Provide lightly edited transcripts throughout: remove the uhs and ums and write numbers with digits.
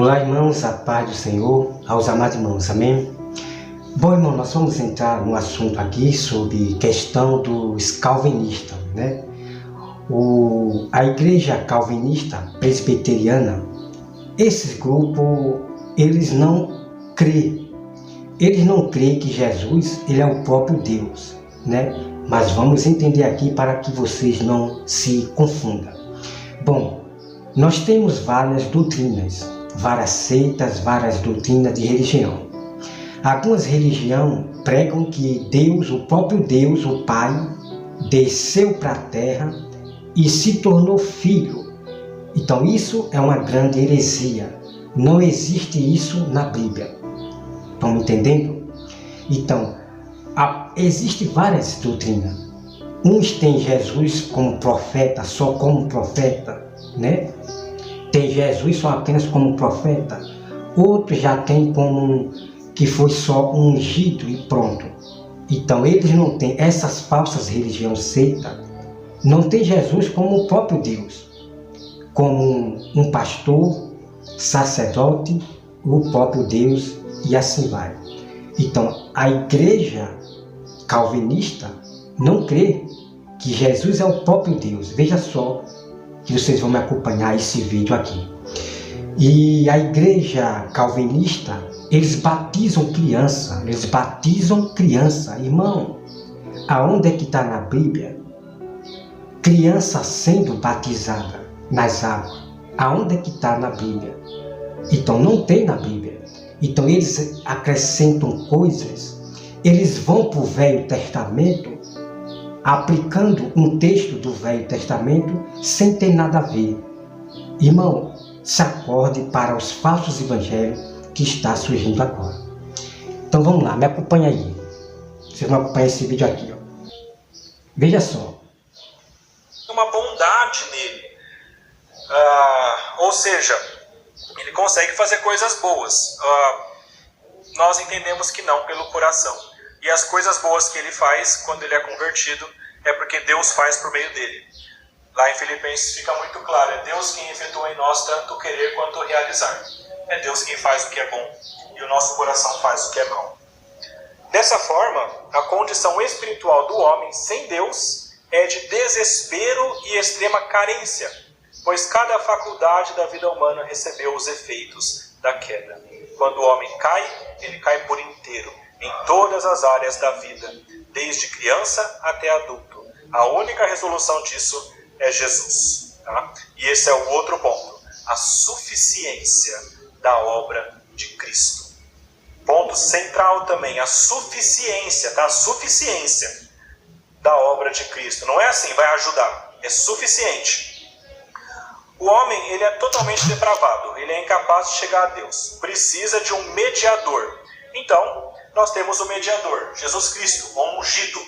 Olá, irmãos, a paz do Senhor, aos amados irmãos, amém? Bom, irmão, nós vamos entrar no assunto aqui sobre questão dos calvinistas, né? A igreja calvinista presbiteriana, esses grupos, eles não creem que Jesus, ele é o próprio Deus, né? Mas vamos entender aqui para que vocês não se confundam. Bom, nós temos várias doutrinas, várias seitas, várias doutrinas de religião. Algumas religiões pregam que Deus, o próprio Deus, o Pai, desceu para a terra e se tornou filho. Então isso é uma grande heresia. Não existe isso na Bíblia. Estão me entendendo? Então, existem várias doutrinas. Uns têm Jesus como profeta, só como profeta, né? Tem Jesus só apenas como profeta. Outros já tem como que foi só um ungido e pronto. Então eles não têm, essas falsas religiões seita, não tem Jesus como o próprio Deus, como um pastor, sacerdote, o próprio Deus e assim vai. Então a igreja calvinista não crê que Jesus é o próprio Deus. Veja só que vocês vão me acompanhar esse vídeo aqui. E a igreja calvinista, eles batizam criança. Irmão, aonde é que está na Bíblia criança sendo batizada nas águas? Aonde é que está na Bíblia? Então não tem na Bíblia. Então eles acrescentam coisas, eles vão para o Velho Testamento, aplicando um texto do Velho Testamento sem ter nada a ver. Irmão, se acorde para os falsos evangelhos que está surgindo agora. Então vamos lá, me acompanha aí. Vocês vão acompanhar esse vídeo aqui, ó. Veja só. Uma bondade nele. Ou seja, ele consegue fazer coisas boas. Nós entendemos que não pelo coração. E as coisas boas que ele faz quando ele é convertido é porque Deus faz por meio dele. Lá em Filipenses fica muito claro, é Deus quem efetua em nós tanto o querer quanto o realizar. É Deus quem faz o que é bom e o nosso coração faz o que é mal. Dessa forma, a condição espiritual do homem sem Deus é de desespero e extrema carência, pois cada faculdade da vida humana recebeu os efeitos da queda. Quando o homem cai, ele cai por inteiro, em todas as áreas da vida, desde criança até adulto. A única resolução disso é Jesus. Tá? E esse é o outro ponto, a suficiência da obra de Cristo. Ponto central também, a suficiência, tá? A suficiência da obra de Cristo. Não é assim, vai ajudar, é suficiente. O homem, ele é totalmente depravado, ele é incapaz de chegar a Deus, precisa de um mediador. Então, nós temos o mediador, Jesus Cristo, o ungido.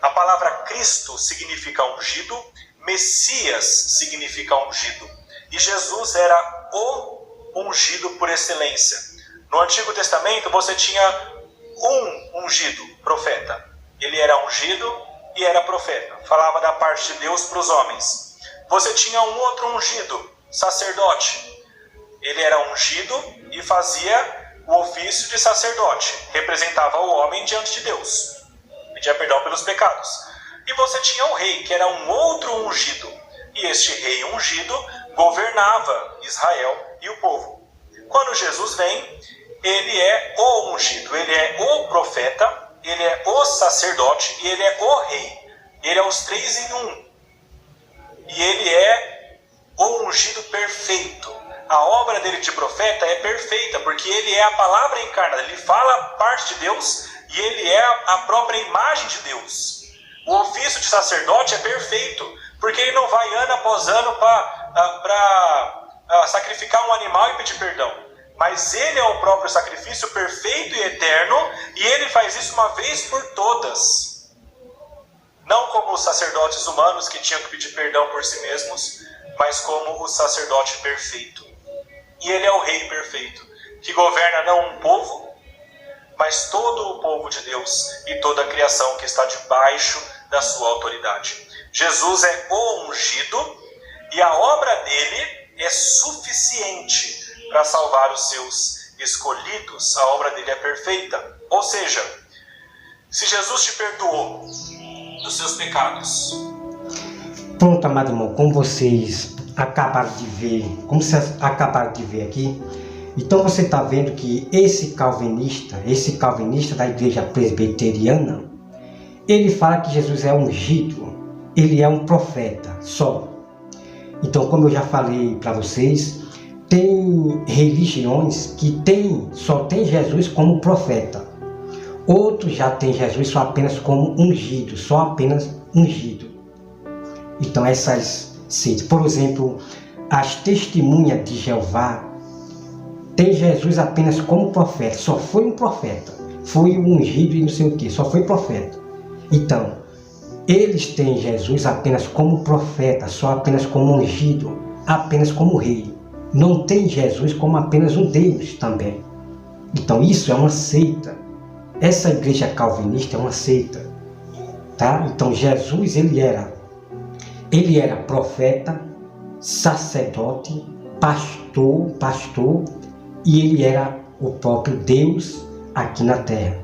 A palavra Cristo significa ungido, Messias significa ungido. E Jesus era o ungido por excelência. No Antigo Testamento você tinha um ungido, profeta. Ele era ungido e era profeta. Falava da parte de Deus para os homens. Você tinha um outro ungido, sacerdote. Ele era ungido e fazia o ofício de sacerdote. Representava o homem diante de Deus. Pedia perdão pelos pecados. E você tinha o rei, que era um outro ungido. E este rei ungido governava Israel e o povo. Quando Jesus vem, ele é o ungido, ele é o profeta, ele é o sacerdote e ele é o rei. Ele é os três em um. E ele é o ungido perfeito. A obra dele de profeta é perfeita, porque ele é a palavra encarnada. Ele fala parte de Deus e ele é a própria imagem de Deus. O ofício de sacerdote é perfeito, porque ele não vai ano após ano para sacrificar um animal e pedir perdão. Mas ele é o próprio sacrifício perfeito e eterno, e ele faz isso uma vez por todas. Não como os sacerdotes humanos que tinham que pedir perdão por si mesmos, mas como o sacerdote perfeito. E ele é o rei perfeito, que governa não um povo, mas todo o povo de Deus e toda a criação que está debaixo da sua autoridade. Jesus é o ungido e a obra dele é suficiente para salvar os seus escolhidos. A obra dele é perfeita. Ou seja, se Jesus te perdoou dos seus pecados. Pronto, amado irmão, como vocês acabaram de ver, aqui, então você está vendo que esse calvinista da igreja presbiteriana, ele fala que Jesus é ungido, ele é um profeta só. Então, como eu já falei para vocês, tem religiões que só tem Jesus como profeta. Outros já tem Jesus só apenas como ungido, só apenas ungido. Então essas seitas, por exemplo, as testemunhas de Jeová, tem Jesus apenas como profeta, só foi um profeta, foi um ungido e não sei o que, só foi profeta. Então, eles têm Jesus apenas como profeta, só apenas como ungido, apenas como rei. Não tem Jesus como apenas um Deus também. Então isso é uma seita. Essa igreja calvinista é uma seita, tá? Então Jesus ele era profeta, sacerdote, pastor e ele era o próprio Deus aqui na terra.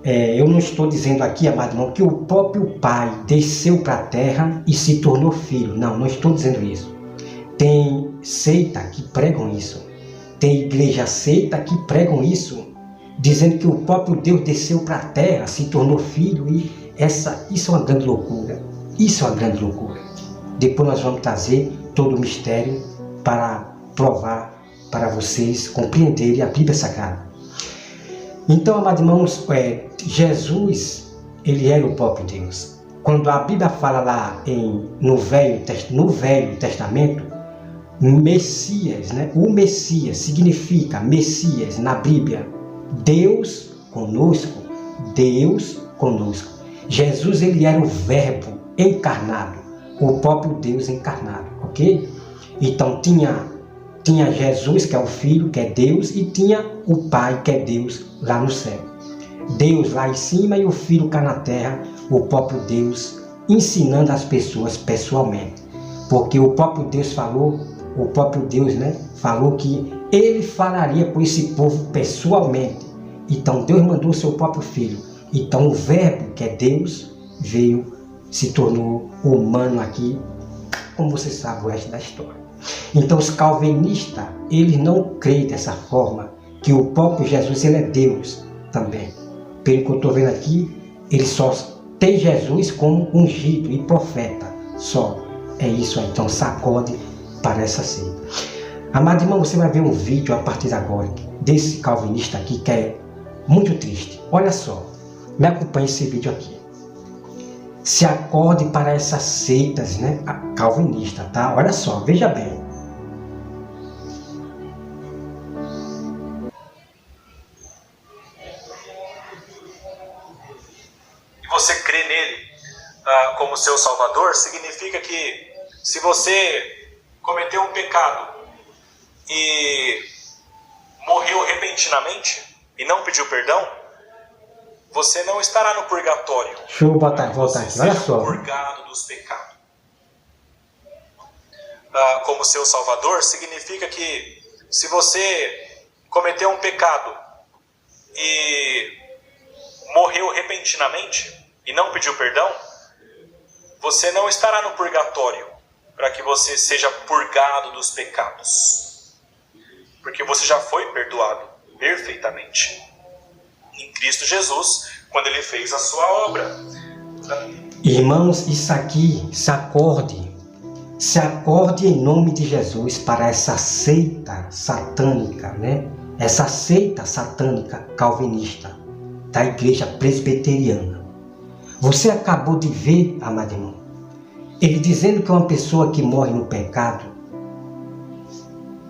Eu não estou dizendo aqui, amado irmão, que o próprio Pai desceu para a terra e se tornou filho. Não estou dizendo isso. Tem seita que pregam isso. Tem igreja seita que pregam isso, dizendo que o próprio Deus desceu para a terra, se tornou filho, e isso é uma grande loucura. Isso é uma grande loucura. Depois nós vamos trazer todo o mistério para provar, para vocês compreenderem a Bíblia Sagrada. Então, amados irmãos, Jesus, ele era o próprio Deus. Quando a Bíblia fala lá no Velho Testamento, Messias, né? O Messias significa Messias na Bíblia, Deus conosco, Deus conosco. Jesus, ele era o Verbo encarnado, o próprio Deus encarnado, ok? Então tinha Jesus, que é o Filho, que é Deus, e tinha o Pai, que é Deus lá no céu. Deus lá em cima e o Filho cá na terra, o próprio Deus ensinando as pessoas pessoalmente. Porque o próprio Deus falou, falou que ele falaria com esse povo pessoalmente. Então Deus mandou o seu próprio Filho. Então o Verbo, que é Deus, veio, se tornou humano aqui, como você sabe o resto da história. Então os calvinistas, eles não creem dessa forma, que o próprio Jesus, ele é Deus também. Pelo que eu estou vendo aqui, ele só tem Jesus como ungido e profeta, só. É isso aí, então sacode para essa seita. Amado irmão, você vai ver um vídeo a partir de agora, desse calvinista aqui, que é muito triste. Olha só, me acompanhe esse vídeo aqui. Se acorde para essas seitas, né, calvinistas, tá? Olha só, veja bem. E você crê nele como seu Salvador, significa que se você cometeu um pecado e morreu repentinamente e não pediu perdão, você não estará no purgatório. Deixa eu voltar aqui, olha só. Purgado dos pecados. Como seu Salvador, significa que se você cometeu um pecado e morreu repentinamente e não pediu perdão, você não estará no purgatório para que você seja purgado dos pecados. Porque você já foi perdoado perfeitamente em Cristo Jesus, quando ele fez a sua obra. Irmãos, isso aqui, se acorde em nome de Jesus para essa seita satânica, né? Essa seita satânica calvinista da igreja presbiteriana. Você acabou de ver, amado irmão, ele dizendo que uma pessoa que morre no pecado,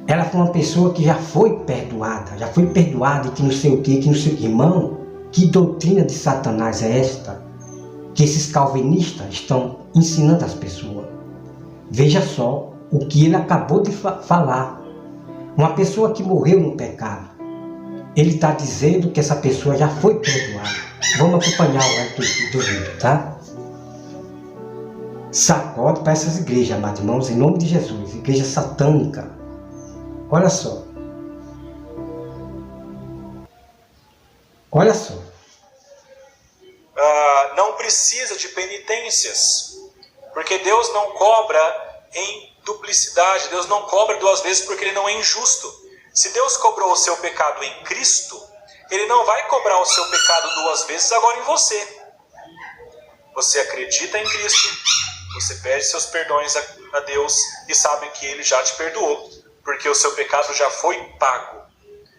ela foi uma pessoa que já foi perdoada e que não sei o que, Irmão, que doutrina de Satanás é esta? Que esses calvinistas estão ensinando as pessoas. Veja só o que ele acabou de falar. Uma pessoa que morreu no pecado, ele está dizendo que essa pessoa já foi perdoada. Vamos acompanhar o resto do vídeo, tá? Sacode para essas igrejas, amados irmãos, em nome de Jesus, igreja satânica. Olha só. Olha só. Não precisa de penitências, porque Deus não cobra em duplicidade, Deus não cobra duas vezes porque Ele não é injusto. Se Deus cobrou o seu pecado em Cristo, Ele não vai cobrar o seu pecado duas vezes agora em você. Você acredita em Cristo, você pede seus perdões a Deus e sabe que Ele já te perdoou, porque o seu pecado já foi pago.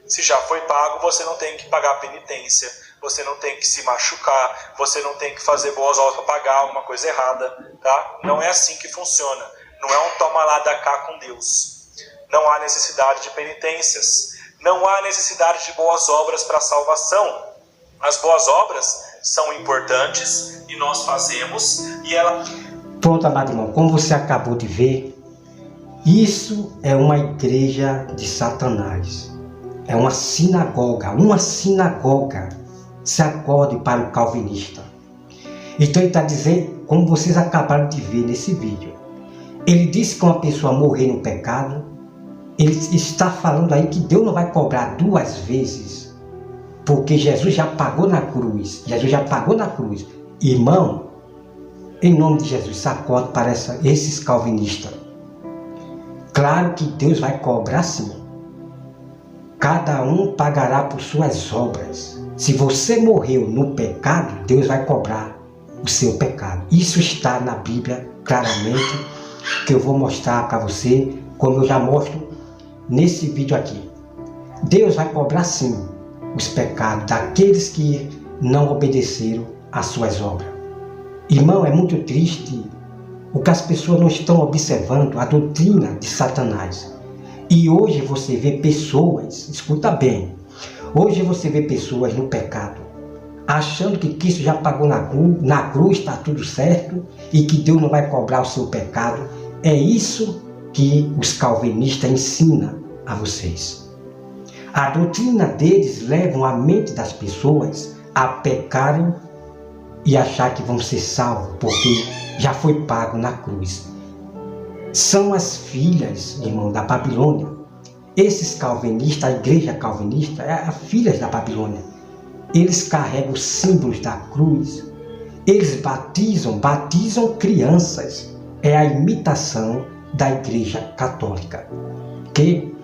Se já foi pago, você não tem que pagar penitência, você não tem que se machucar, você não tem que fazer boas obras para pagar alguma coisa errada, tá? Não é assim que funciona. Não é um toma lá da cá com Deus. Não há necessidade de penitências. Não há necessidade de boas obras para a salvação. As boas obras são importantes e nós fazemos e ela... Pronto, amado irmão, como você acabou de ver, isso é uma igreja de Satanás. É uma sinagoga. Se acorde para o calvinista. Então ele está dizendo, como vocês acabaram de ver nesse vídeo, ele disse que uma pessoa morrer no pecado, ele está falando aí que Deus não vai cobrar duas vezes, porque Jesus já pagou na cruz. Irmão, em nome de Jesus, sacode para esses calvinistas. Claro que Deus vai cobrar sim. Cada um pagará por suas obras. Se você morreu no pecado, Deus vai cobrar o seu pecado. Isso está na Bíblia claramente, que eu vou mostrar para você, como eu já mostro nesse vídeo aqui. Deus vai cobrar sim os pecados daqueles que não obedeceram às suas obras. Irmão, é muito triste o que as pessoas não estão observando, a doutrina de Satanás. E hoje você vê pessoas, escuta bem, hoje você vê pessoas no pecado, achando que Cristo já pagou na cruz, está tudo certo, e que Deus não vai cobrar o seu pecado. É isso que os calvinistas ensinam a vocês. A doutrina deles leva a mente das pessoas a pecarem e achar que vão ser salvos, porque já foi pago na cruz. São as filhas, irmão, da Babilônia. Esses calvinistas, a igreja calvinista, é as filhas da Babilônia. Eles carregam os símbolos da cruz. Eles batizam crianças. É a imitação da igreja católica. Que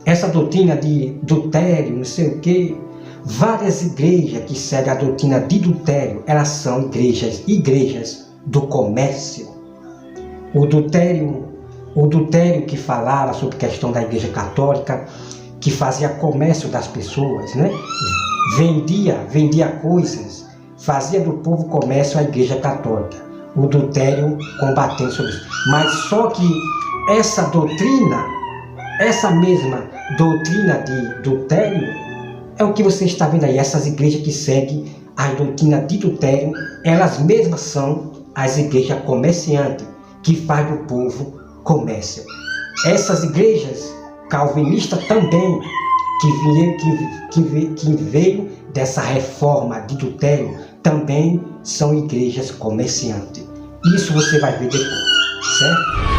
essa doutrina de adultério, não sei o quê, várias igrejas que seguem a doutrina de adultério, elas são igrejas do comércio. O adultério que falava sobre a questão da igreja católica, que fazia comércio das pessoas, né? Vendia coisas, fazia do povo comércio a igreja católica. O adultério combatendo sobre isso. Mas só que essa mesma doutrina de adultério, é o que você está vendo aí. Essas igrejas que seguem a doutrina de adultério, elas mesmas são as igrejas comerciantes, que faz do povo comércio. Essas igrejas calvinistas também, que veio dessa reforma de adultério, também são igrejas comerciantes. Isso você vai ver depois, certo?